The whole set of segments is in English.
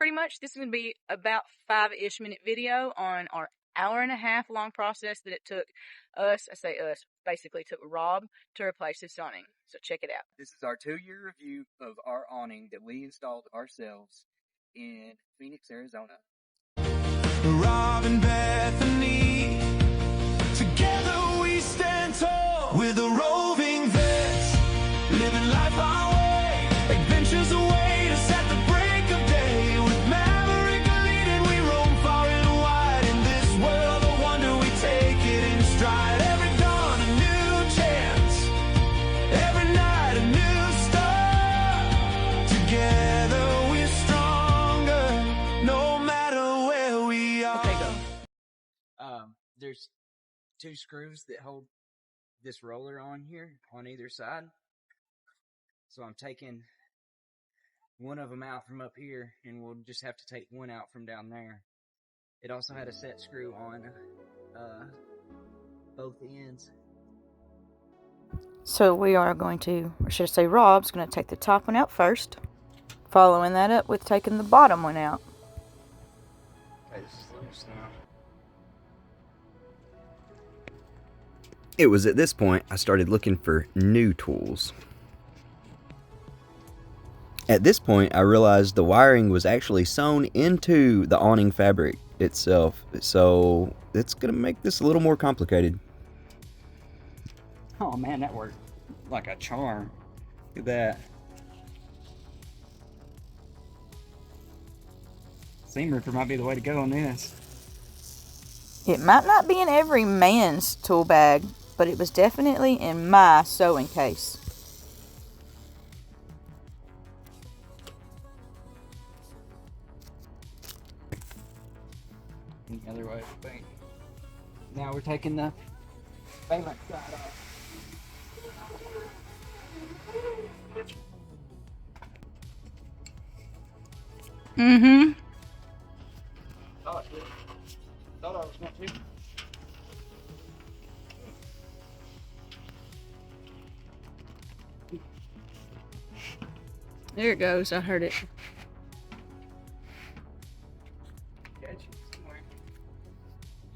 pretty much. This is going to be about 5-ish minute video on our hour-and-a-half long process that it took us, I say us, basically took Rob to replace this awning. So check it out. This is our 2-year review of our awning that we installed ourselves in Phoenix, Arizona. Rob and Bethany, together we stand tall. We're the Roving Vets, living life our way, adventures away to set the break of day. With Maverick leading, we roam far and wide in this world of wonder. We take it in stride. Every dawn a new chance, every night a new start. Together we're stronger, no matter where we are. Okay, go. There's 2 screws that hold this roller on here on either side. So I'm taking one of them out from up here, and we'll just have to take one out from down there. It also had a set screw on both ends. So we are going to, or should I say Rob's going to take the top one out first, following that up with taking the bottom one out. Okay, this is loose now. It was at this point I started looking for new tools. At this point I realized the wiring was actually sewn into the awning fabric itself, so it's going to make this a little more complicated. Oh man, that worked like a charm. Look at that. Seam ripper might be the way to go on this. It might not be in every man's tool bag, but it was definitely in my sewing case. The other way, bang. Now we're taking the phalanx side off. Mm-hmm. Oh, shit. Thought I was going to. There it goes. I heard it. Catch it somewhere.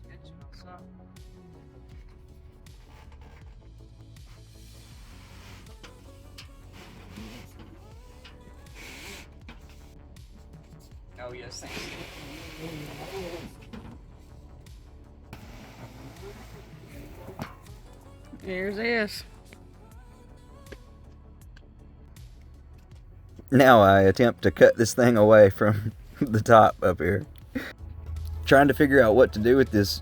Catch it on something. Oh yes, thank you. Here's this. Now I attempt to cut this thing away from the top up here. Trying to figure out what to do with this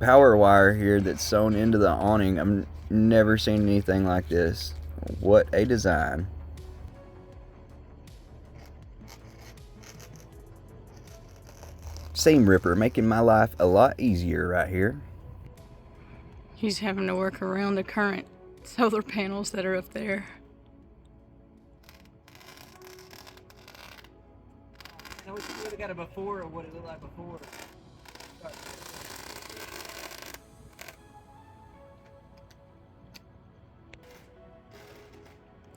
power wire here that's sewn into the awning. I've never seen anything like this. What a design. Seam ripper making my life a lot easier right here. He's having to work around the current solar panels that are up there. I wish we would have got it before, or what it looked like before.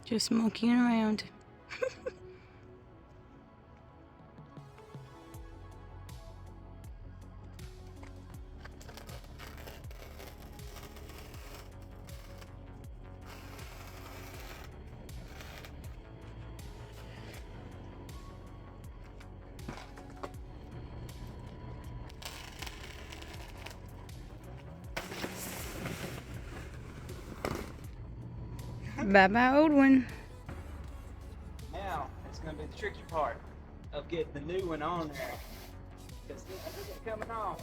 Just monkeying around. Bye-bye, old one. Now, it's going to be the tricky part of getting the new one on there. Because it's coming off.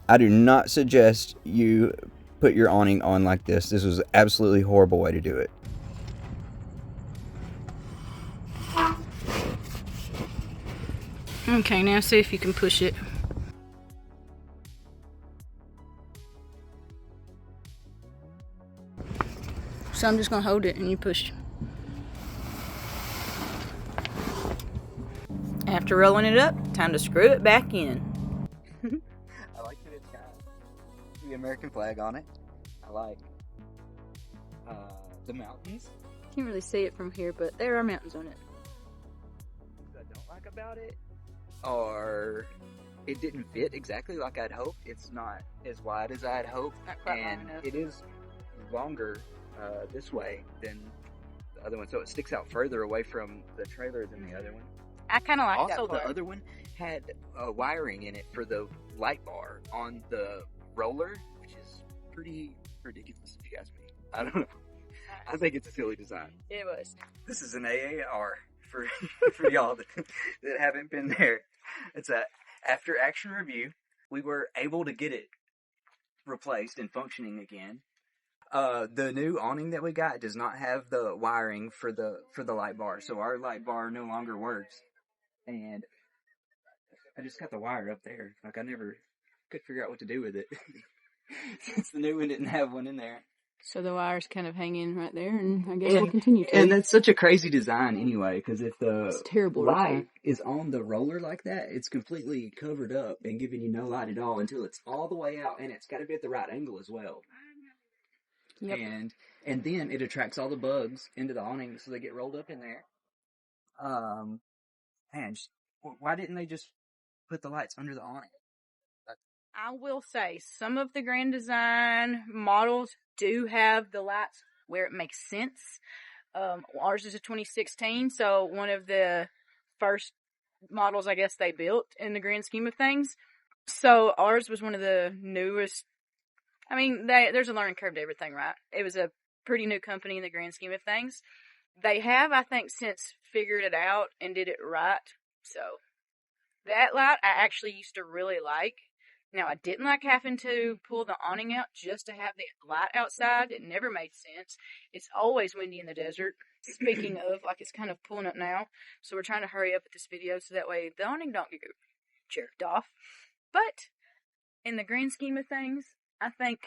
I do not suggest you put your awning on like this. This was an absolutely horrible way to do it. Okay, now see if you can push it. So I'm just gonna hold it and you push. After rolling it up, time to screw it back in. I like that it's got the American flag on it. I like the mountains. Can't really see it from here, but there are mountains on it. What I don't like about it are it didn't fit exactly like I'd hoped. It's not as wide as I'd hoped, Not quite long and enough. it is longer this way than the other one, so it sticks out further away from the trailer than the other one. I kind of like Also, that part. the other one had wiring in it for the light bar on the roller, which is pretty ridiculous if you ask me. I don't know. I think it's a silly design. It was. This is an AAR for for y'all that haven't been there. It's a after action review. We were able to get it replaced and functioning again. The new awning that we got does not have the wiring for the light bar, so our light bar no longer works. And I just got the wire up there. Like I never could figure out what to do with it since the new one didn't have one in there. So the wires kind of hang in right there, and I guess we'll continue to. And that's such a crazy design anyway, because if the It's terrible light design. is on the roller like that, it's completely covered up and giving you no light at all until it's all the way out, and it's got to be at the right angle as well. Yep. And then it attracts all the bugs into the awning, so they get rolled up in there. Man, why didn't they just put the lights under the awning? I will say some of the Grand Design models do have the lights where it makes sense. Ours is a 2016, so one of the first models I guess they built in the grand scheme of things. So ours was one of the newest. I mean, there's a learning curve to everything, right? It was a pretty new company in the grand scheme of things. They have, I think, since figured it out and did it right. So that light I actually used to really like. Now, I didn't like having to pull the awning out just to have the light outside. It never made sense. It's always windy in the desert. Speaking of, like, it's kind of pulling up now. So we're trying to hurry up with this video so that way the awning don't get jerked off. But in the grand scheme of things, I think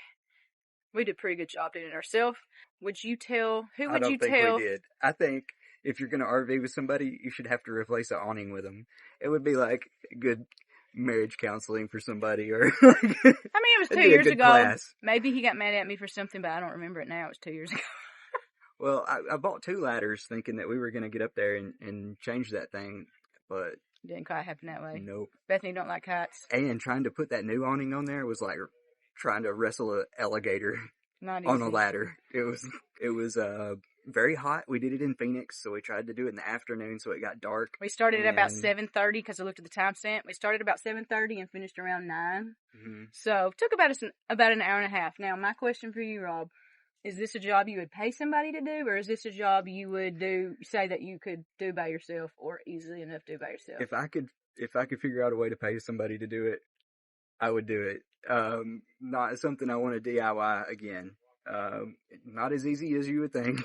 we did a pretty good job doing it ourselves. Would you tell? Who would you tell? I don't think we did. I think if you're going to RV with somebody, you should have to replace an awning with them. It would be like good marriage counseling for somebody, or like, I mean, it was 2 years ago. Class. Maybe he got mad at me for something, but I don't remember it now. It was 2 years ago. Well, I bought 2 ladders thinking that we were going to get up there and change that thing, but Didn't quite happen that way. nope. Bethany don't like heights. And trying to put that new awning on there was like trying to wrestle an alligator Not on easy. a ladder. It was very hot. We did it in Phoenix, so we tried to do it in the afternoon, so it got dark. We started at about And- 7:30 because I looked at the timestamp. We started about 7:30 and finished around 9. Mm-hmm. So took about an hour and a half. Now, my question for you, Rob, is this a job you would pay somebody to do, or is this a job you would say that you could do by yourself, or easily enough do by yourself? If I could figure out a way to pay somebody to do it, I would do it. Not something I want to DIY again. Not as easy as you would think.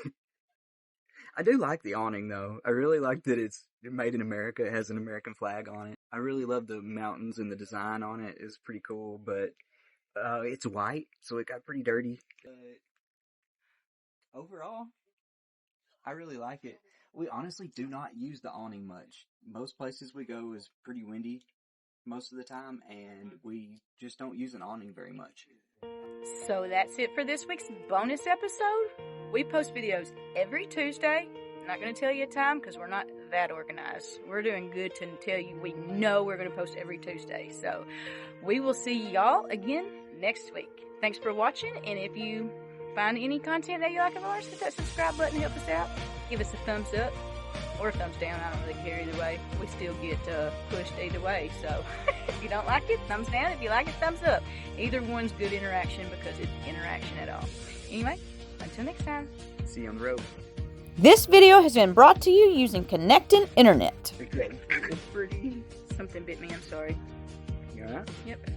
I do like the awning though. I really like that it's made in America. It has an American flag on it. I really love the mountains and the design on it. It's pretty cool, but it's white, so it got pretty dirty. But overall, I really like it. We honestly do not use the awning much. Most places we go is pretty windy most of the time, and we just don't use an awning very much. So that's it for this week's bonus episode. We post videos every Tuesday. I'm not going to tell you a time because we're not that organized. We're doing good to tell you we know we're going to post every Tuesday. So we will see y'all again next week. Thanks for watching, and if you find any content that you like of ours, hit that subscribe button, help us out. Give us a thumbs up or a thumbs down. I don't really care either way. We still get pushed either way. So if you don't like it, thumbs down. If you like it, thumbs up. Either one's good interaction because it's interaction at all. Anyway, until next time. See you on the road. This video has been brought to you using Connecting Internet. It's pretty. Something bit me, I'm sorry. Yeah. Yep.